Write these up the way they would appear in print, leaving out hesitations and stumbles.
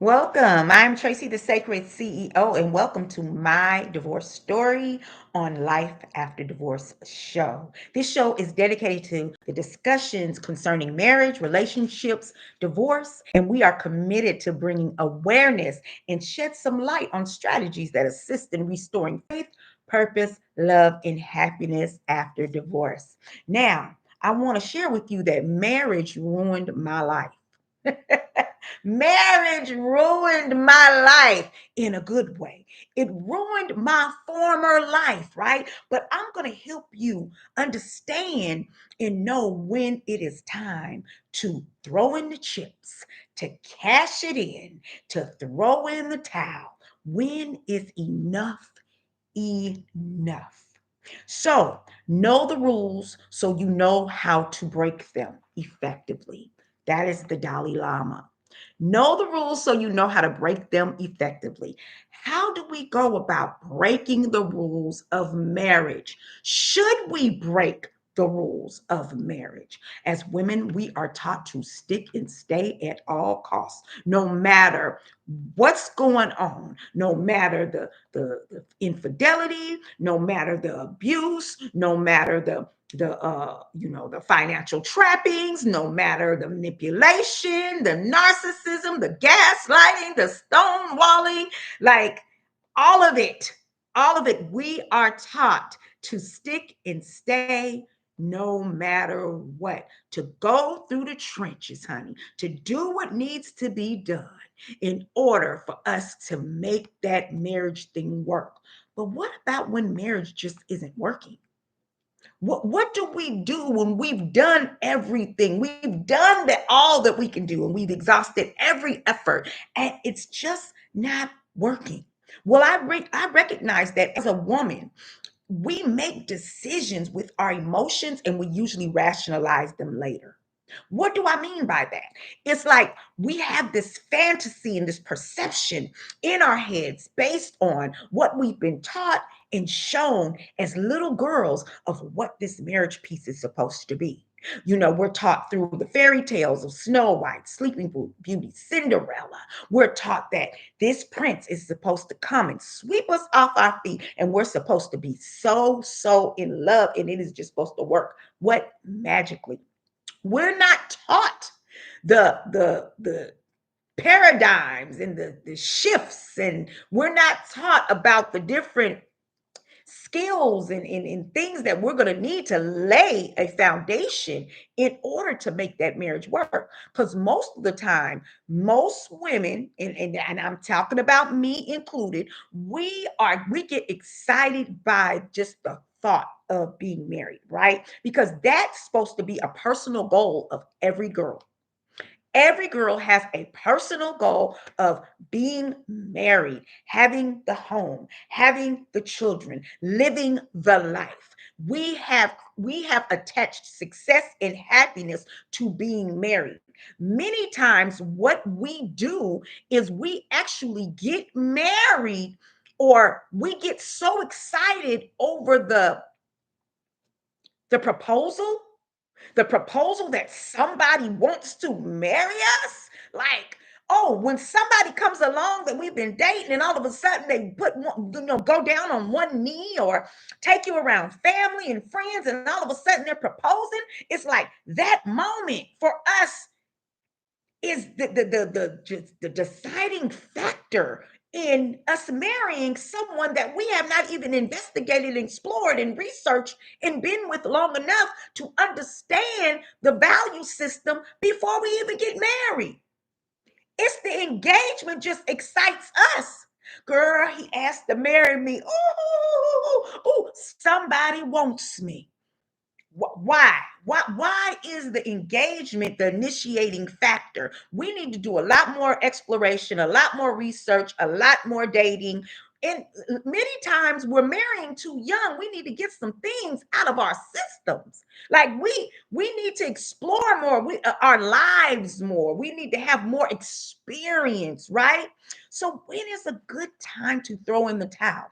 Welcome. I'm Tracey the Sacred CEO, and welcome to my divorce story on Life After Divorce show. This show is dedicated to the discussions concerning marriage, relationships, divorce, and we are committed to bringing awareness and shed some light on strategies that assist in restoring faith, purpose, love, and happiness after divorce. Now, I want to share with you that marriage ruined my life. Marriage ruined my life in a good way. It ruined my former life, right? But I'm going to help you understand and know when it is time to throw in the chips, to cash it in, to throw in the towel. When is enough enough? So, know the rules so you know how to break them effectively. That is the Dalai Lama. Know the rules so you know how to break them effectively. How do we go about breaking the rules of marriage? Should we break the rules of marriage? As women, we are taught to stick and stay at all costs, no matter what's going on, no matter the infidelity, no matter the abuse, no matter the financial trappings, no matter the manipulation, the narcissism, the gaslighting, the stonewalling, like all of it, we are taught to stick and stay no matter what, to go through the trenches, honey, to do what needs to be done in order for us to make that marriage thing work. But what about when marriage just isn't working? What do we do when we've done everything? We've done all that we can do and we've exhausted every effort and it's just not working. Well, I recognize that as a woman, we make decisions with our emotions and we usually rationalize them later. What do I mean by that? It's like we have this fantasy and this perception in our heads based on what we've been taught and shown as little girls of what this marriage piece is supposed to be. We're taught through the fairy tales of Snow White, Sleeping Beauty, Cinderella. We're taught that this prince is supposed to come and sweep us off our feet, and we're supposed to be so, so in love, and it is just supposed to work. What magically? We're not taught the paradigms and the shifts, and we're not taught about the different skills and things that we're going to need to lay a foundation in order to make that marriage work. Because most of the time, most women, and I'm talking about me included, we get excited by just the thought of being married, right? Because that's supposed to be a personal goal of every girl. Every girl has a personal goal of being married, having the home, having the children, living the life. We have attached success and happiness to being married. Many times what we do is we actually get married or we get so excited over the proposal, the proposal that somebody wants to marry us. Like, oh, when somebody comes along that we've been dating and all of a sudden they go down on one knee or take you around family and friends and all of a sudden they're proposing, it's like that moment for us is the deciding factor in us marrying someone that we have not even investigated, explored, and researched and been with long enough to understand the value system before we even get married. It's the engagement just excites us. Girl, he asked to marry me. Ooh, somebody wants me. Why? Why is the engagement the initiating factor? We need to do a lot more exploration, a lot more research, a lot more dating. And many times we're marrying too young. We need to get some things out of our systems. Like we need to explore more, our lives more. We need to have more experience, right? So when is a good time to throw in the towel?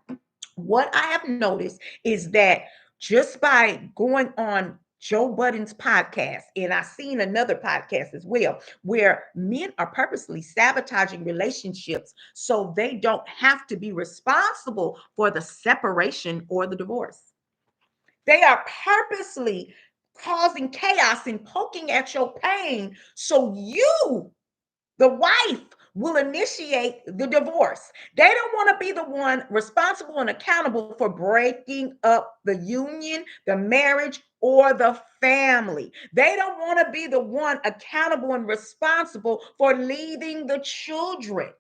What I have noticed is that just by going on Joe Budden's podcast, and I've seen another podcast as well, where men are purposely sabotaging relationships so they don't have to be responsible for the separation or the divorce. They are purposely causing chaos and poking at your pain so you, the wife, will initiate the divorce. They don't want to be the one responsible and accountable for breaking up the union, the marriage, or the family. They don't want to be the one accountable and responsible for leaving the children.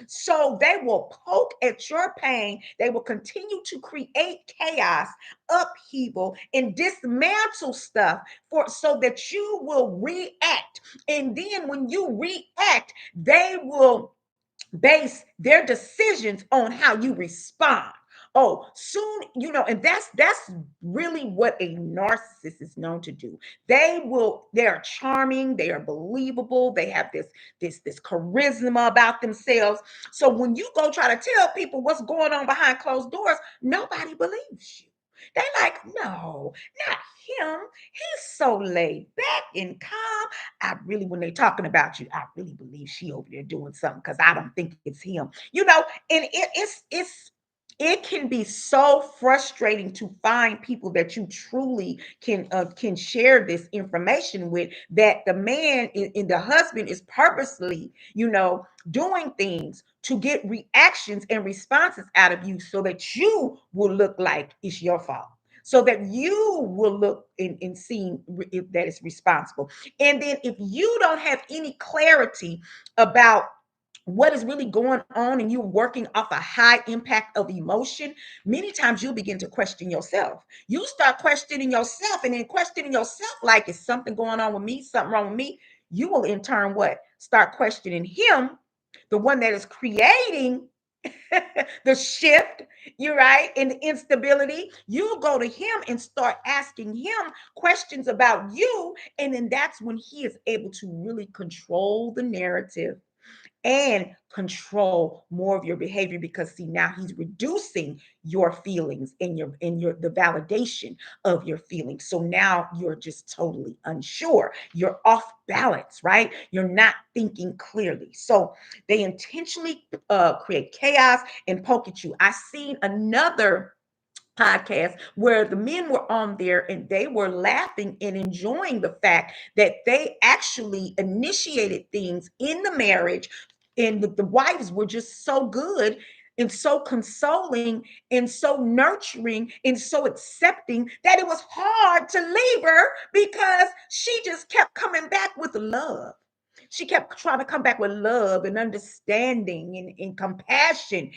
So they will poke at your pain. They will continue to create chaos, upheaval, and dismantle stuff for so that you will react. And then when you react, they will base their decisions on how you respond. Oh, soon, and that's really what a narcissist is known to do. They are charming, they are believable, they have this charisma about themselves. So when you go try to tell people what's going on behind closed doors, nobody believes you. They like, no, not him. He's so laid back and calm. I really, when they're talking about you, I really believe she over there doing something because I don't think it's him. And it can be so frustrating to find people that you truly can share this information with, that the man and the husband is purposely doing things to get reactions and responses out of you so that you will look like it's your fault, so that you will look and seem that it's responsible. And then if you don't have any clarity about what is really going on and you're working off a high impact of emotion, many times you'll begin to question yourself. You start questioning yourself, and then questioning yourself like, is something going on with me, something wrong with me? You will in turn what? Start questioning him, the one that is creating the shift, you're right, and the instability. You go to him and start asking him questions about you, and then that's when he is able to really control the narrative and control more of your behavior, because see, now he's reducing your feelings and your the validation of your feelings. So now you're just totally unsure, you're off balance, right? You're not thinking clearly. So they intentionally create chaos and poke at you. I seen another podcast where the men were on there and they were laughing and enjoying the fact that they actually initiated things in the marriage, and the wives were just so good and so consoling and so nurturing and so accepting that it was hard to leave her, because she just kept coming back with love. She kept trying to come back with love and understanding and compassion.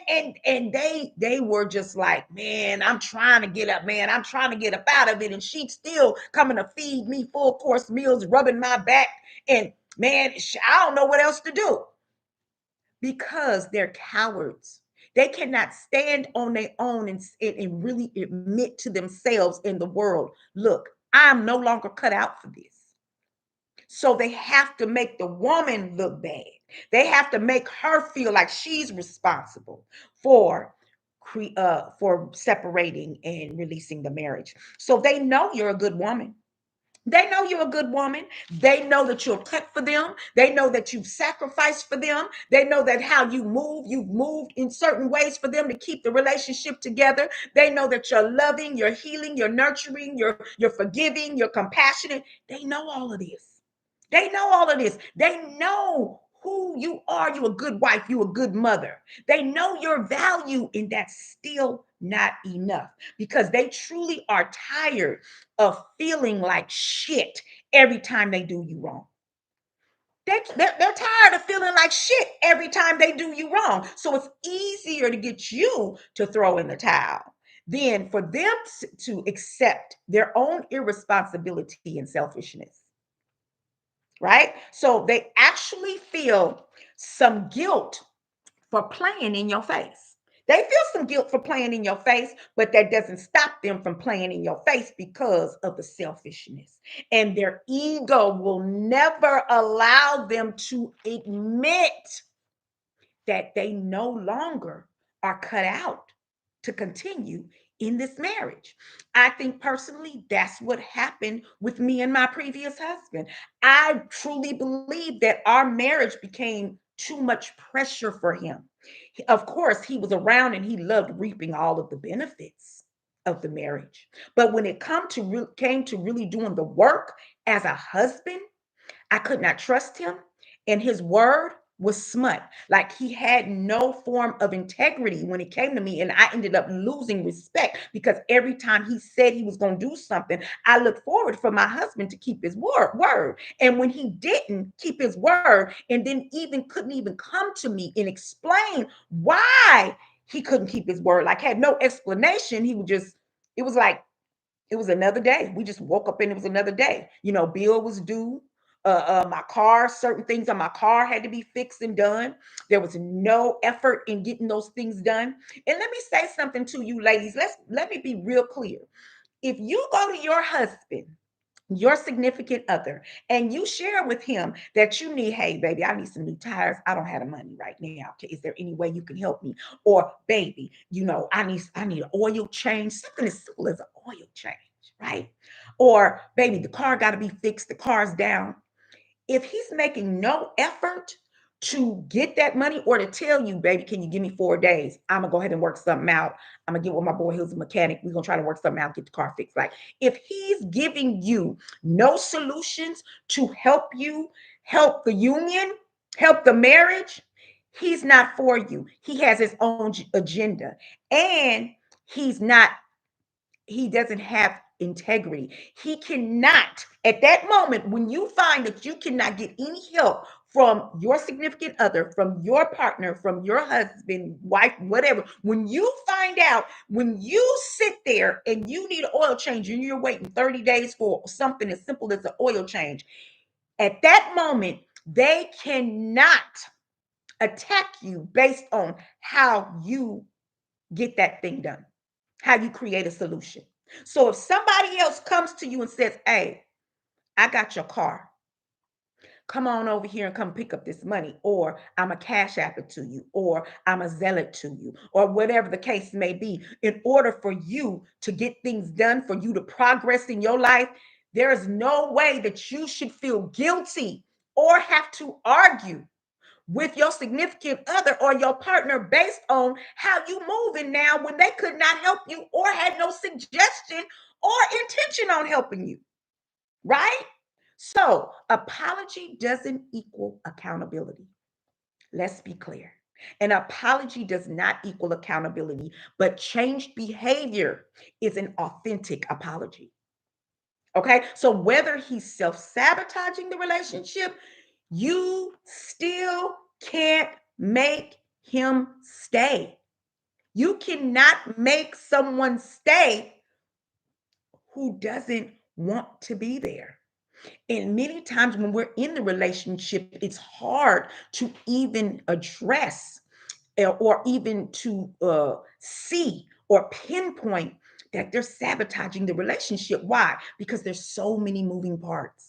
And they were just like, man, I'm trying to get up, man. I'm trying to get up out of it. And she's still coming to feed me full course meals, rubbing my back. And man, I don't know what else to do, because they're cowards. They cannot stand on their own and really admit to themselves in the world, look, I'm no longer cut out for this. So they have to make the woman look bad. They have to make her feel like she's responsible for for separating and releasing the marriage. So they know you're a good woman. They know you're a good woman. They know that you're cut for them. They know that you've sacrificed for them. They know that how you've moved in certain ways for them to keep the relationship together. They know that you're loving, you're healing, you're nurturing, you're forgiving, you're compassionate. They know all of this. They know all of this. They know who you are. You're a good wife. You're a good mother. They know your value, and that's still not enough, because they truly are tired of feeling like shit every time they do you wrong. They're tired of feeling like shit every time they do you wrong. So it's easier to get you to throw in the towel than for them to accept their own irresponsibility and selfishness, right? So they actually feel some guilt for playing in your face. They feel some guilt for playing in your face, but that doesn't stop them from playing in your face because of the selfishness. And their ego will never allow them to admit that they no longer are cut out to continue in this marriage. I think personally that's what happened with me and my previous husband. I truly believe that our marriage became too much pressure for him. Of course, he was around and he loved reaping all of the benefits of the marriage. But when it came to really doing the work as a husband, I could not trust him, and his word was smut. Like he had no form of integrity when it came to me, and I ended up losing respect because every time he said he was going to do something, I looked forward for my husband to keep his word. And when he didn't keep his word, and then even couldn't even come to me and explain why he couldn't keep his word, like had no explanation, he would just, it was like it was another day. We just woke up and it was another day. Bill was due. My car, certain things on my car had to be fixed and done. There was no effort in getting those things done. And let me say something to you, ladies. Let me be real clear. If you go to your husband, your significant other, and you share with him that you need, hey, baby, I need some new tires. I don't have the money right now. Okay, is there any way you can help me? Or, baby, I need an oil change. Something as simple as an oil change, right? Or, baby, the car got to be fixed. The car's down. If he's making no effort to get that money or to tell you, baby, can you give me 4 days? I'm gonna go ahead and work something out. I'm gonna get with my boy who's a mechanic. We're gonna try to work something out, get the car fixed. Like if he's giving you no solutions to help you, help the union, help the marriage, he's not for you. He has his own agenda. And he's not he doesn't have integrity. He cannot, at that moment, when you find that you cannot get any help from your significant other, from your partner, from your husband, wife, whatever, when you find out, when you sit there and you need an oil change and you're waiting 30 days for something as simple as an oil change, at that moment, they cannot attack you based on how you get that thing done, how you create a solution. So if somebody else comes to you and says, hey, I got your car. Come on over here and come pick up this money, or I'm a cash app it to you, or I'm a zealot to you, or whatever the case may be. In order for you to get things done, for you to progress in your life, there is no way that you should feel guilty or have to argue with your significant other or your partner based on how you moving now when they could not help you or had no suggestion or intention on helping you, right? So apology doesn't equal accountability. Let's be clear. An apology does not equal accountability, but changed behavior is an authentic apology. Okay. So whether he's self sabotaging the relationship, you still can't make him stay. You cannot make someone stay who doesn't want to be there. And many times when we're in the relationship, it's hard to even address or even to see or pinpoint that they're sabotaging the relationship. Why? Because there's so many moving parts.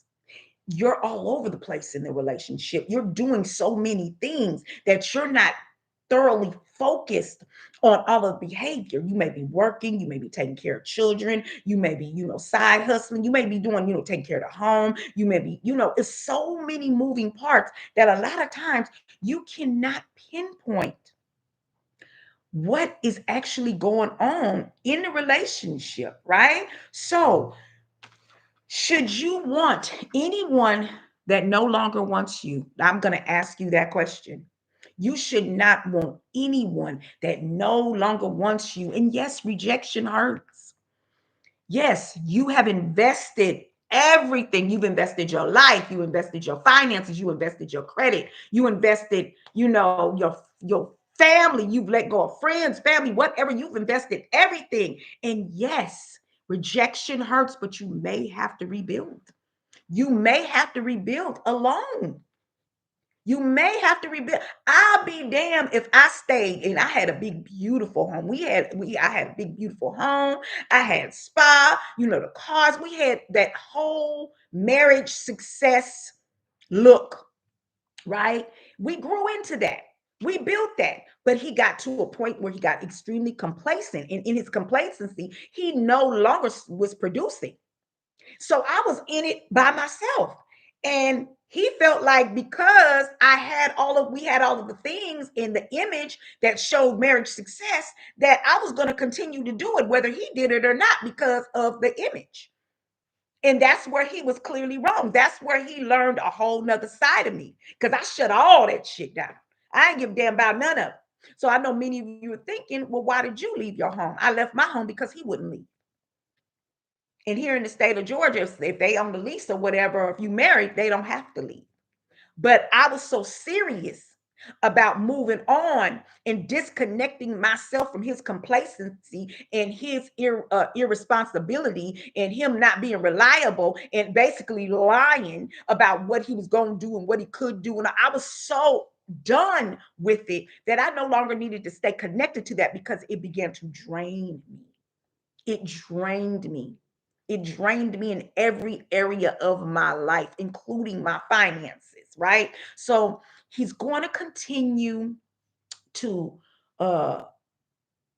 You're all over the place in the relationship. You're doing so many things that you're not thoroughly focused on all of the behavior. You may be working, you may be taking care of children, you may be, side hustling, you may be doing, taking care of the home, you may be, it's so many moving parts that a lot of times you cannot pinpoint what is actually going on in the relationship, right? So, should you want anyone that no longer wants you? I'm going to ask you that question. You should not want anyone that no longer wants you. And yes, rejection hurts. Yes, you have invested everything. You've invested your life, you invested your finances, you invested your credit, you invested, your family, you've let go of friends, family, whatever, you've invested everything. And yes, rejection hurts, but you may have to rebuild. You may have to rebuild alone. You may have to rebuild. I'll be damned if I stayed and I had a big, beautiful home. I had a big, beautiful home. I had spa, the cars. We had that whole marriage success look, right? We grew into that. We built that. But he got to a point where he got extremely complacent. And in his complacency, he no longer was producing. So I was in it by myself. And he felt like because we had all of the things in the image that showed marriage success, that I was going to continue to do it, whether he did it or not, because of the image. And that's where he was clearly wrong. That's where he learned a whole nother side of me, because I shut all that shit down. I ain't give a damn about none of it. So I know many of you are thinking, well, why did you leave your home? I left my home because he wouldn't leave. And here in the state of Georgia, if they own the lease or whatever, or if you married, they don't have to leave. But I was so serious about moving on and disconnecting myself from his complacency and his irresponsibility and him not being reliable and basically lying about what he was going to do and what he could do. And I was so done with it that I no longer needed to stay connected to that, because it began to drain me. It drained me. It drained me in every area of my life, including my finances, right? So he's going to continue to uh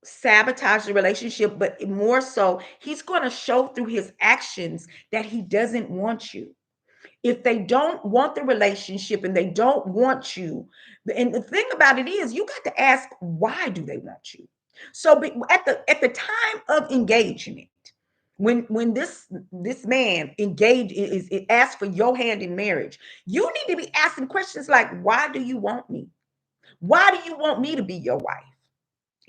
sabotage the relationship, but more so, he's going to show through his actions that he doesn't want you. If they don't want the relationship and they don't want you, and the thing about it is, you got to ask, why do they want you? So at the time of engagement, when this man engaged is asked for your hand in marriage, you need to be asking questions like, why do you want me? Why do you want me to be your wife?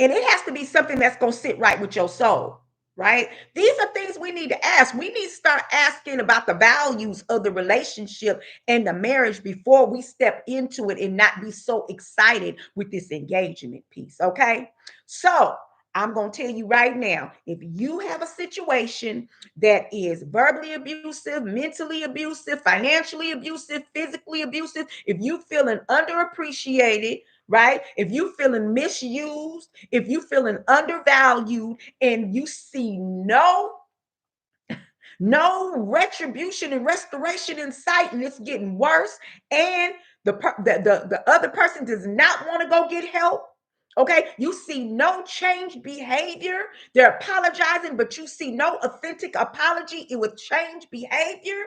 And it has to be something that's going to sit right with your soul, right? These are things we need to ask. We need to start asking about the values of the relationship and the marriage before we step into it, and not be so excited with this engagement piece, okay? So I'm going to tell you right now, if you have a situation that is verbally abusive, mentally abusive, financially abusive, physically abusive, if you feeling underappreciated, right? If you feeling misused, if you feeling undervalued, and you see no retribution and restoration in sight, and it's getting worse, and the other person does not want to go get help. Okay, you see no change behavior. They're apologizing, but you see no authentic apology. It would change behavior.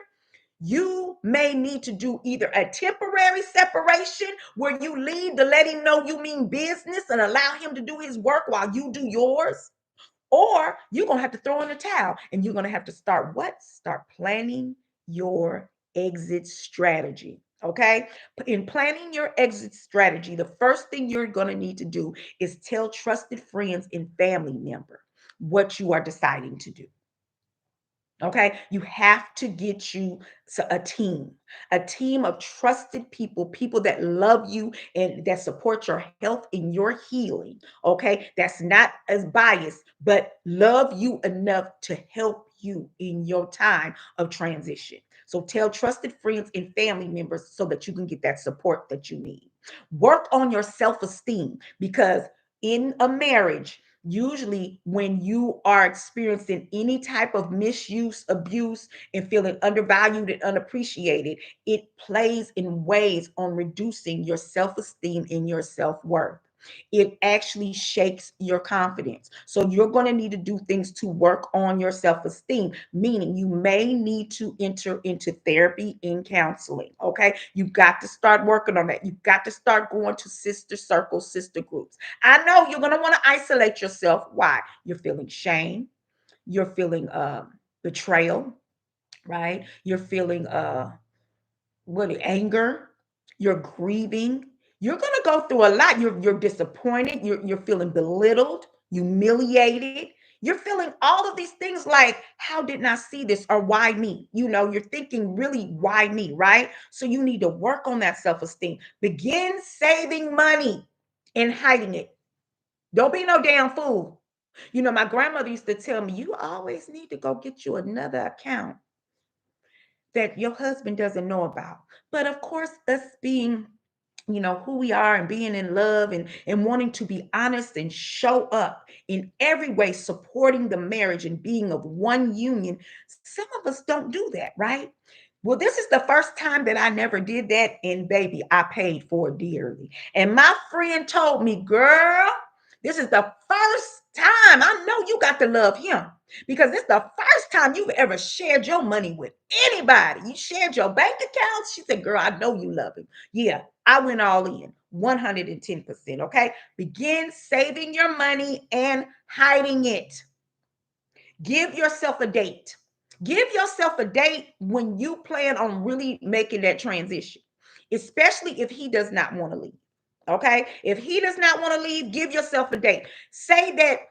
You may need to do either a temporary separation where you leave to let him know you mean business and allow him to do his work while you do yours, or you're going to have to throw in the towel, and you're going to have to start what? Start planning your exit strategy. Okay. In planning your exit strategy, the first thing you're going to need to do is tell trusted friends and family member what you are deciding to do. Okay, you have to get you a team of trusted people, people that love you and that support your health and your healing. Okay, that's not as biased, but love you enough to help you in your time of transition. So tell trusted friends and family members so that you can get that support that you need. Work on your self esteem, because in a marriage, usually when you are experiencing any type of misuse, abuse, and feeling undervalued and unappreciated, it plays in ways on reducing your self-esteem and your self-worth. It actually shakes your confidence. So you're going to need to do things to work on your self-esteem, meaning you may need to enter into therapy and counseling. Okay. You've got to start working on that. You've got to start going to sister circles, sister groups. I know you're going to want to isolate yourself. Why? You're feeling shame. You're feeling betrayal, right? You're feeling what, anger. You're grieving. You're going to go through a lot. You're disappointed. You're feeling belittled, humiliated. You're feeling all of these things like, how didn't I see this? Or why me? You're thinking, really, why me, right? So you need to work on that self-esteem. Begin saving money and hiding it. Don't be no damn fool. My grandmother used to tell me, you always need to go get you another account that your husband doesn't know about. But of course, us being, who we are, and being in love, and wanting to be honest and show up in every way, supporting the marriage and being of one union, some of us don't do that, right? Well, this is the first time that I never did that. And baby, I paid for it dearly. And my friend told me, girl, this is the first time. I know you got to love him because it's the first time you've ever shared your money with anybody. You shared your bank accounts. She said, girl, I know you love him. Yeah, I went all in 110%. Okay. Begin saving your money and hiding it. Give yourself a date. Give yourself a date when you plan on really making that transition, especially if he does not want to leave. Okay. If he does not want to leave, give yourself a date. Say that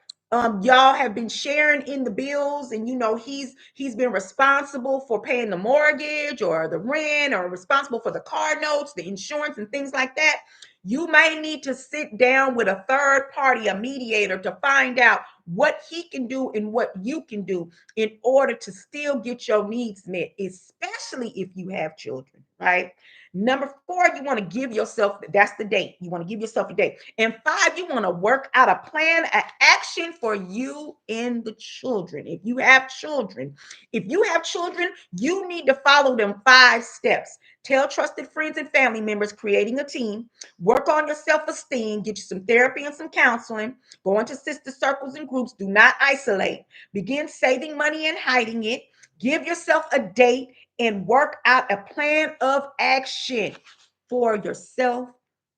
y'all have been sharing in the bills and you know he's been responsible for paying the mortgage or the rent or responsible for the car notes, the insurance and things like that. You may need to sit down with a third party, a mediator, to find out what he can do and what you can do in order to still get your needs met, especially if you have children, right? Number four, you want to give yourself, that's the date. You want to give yourself a date. And five, you want to work out a plan, an action for you and the children. If you have children, you need to follow them 5 steps. Tell trusted friends and family members, creating a team, work on your self-esteem, get you some therapy and some counseling, go into sister circles and groups, do not isolate, begin saving money and hiding it, give yourself a date, and work out a plan of action for yourself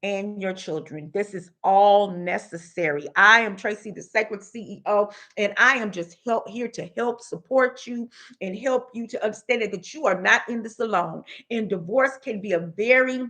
and your children. This is all necessary. I am Tracey, the Sacred CEO, and I am just here to help support you and help you to understand that you are not in this alone. And divorce can be a very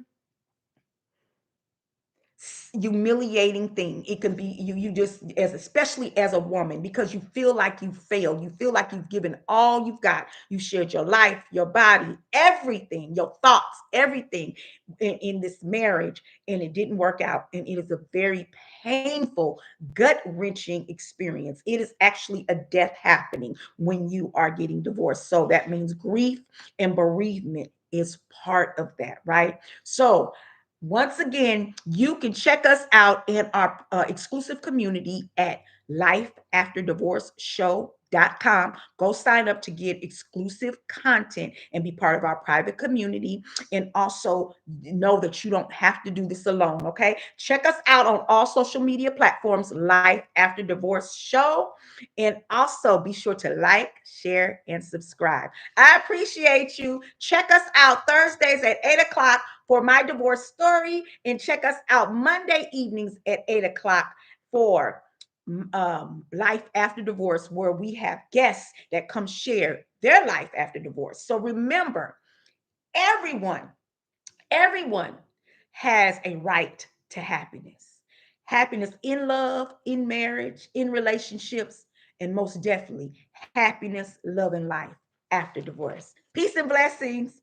humiliating thing. It can be you just as especially as a woman because you feel like you failed. You feel like you've given all you've got. You shared your life, your body, everything, your thoughts, everything in this marriage, and it didn't work out. And it is a very painful, gut-wrenching experience. It is actually a death happening when you are getting divorced. So that means grief and bereavement is part of that, right? So once again, you can check us out in our exclusive community at lifeafterdivorceshow.com. Go sign up to get exclusive content and be part of our private community. And also know that you don't have to do this alone. Okay. Check us out on all social media platforms, Life After Divorce Show. And also be sure to like, share, and subscribe. I appreciate you. Check us out Thursdays at 8 o'clock for my divorce story, and check us out Monday evenings at 8 o'clock for Life After Divorce, where we have guests that come share their life after divorce. So remember, everyone, everyone has a right to happiness. Happiness in love, in marriage, in relationships, and most definitely happiness, love, and life after divorce. Peace and blessings.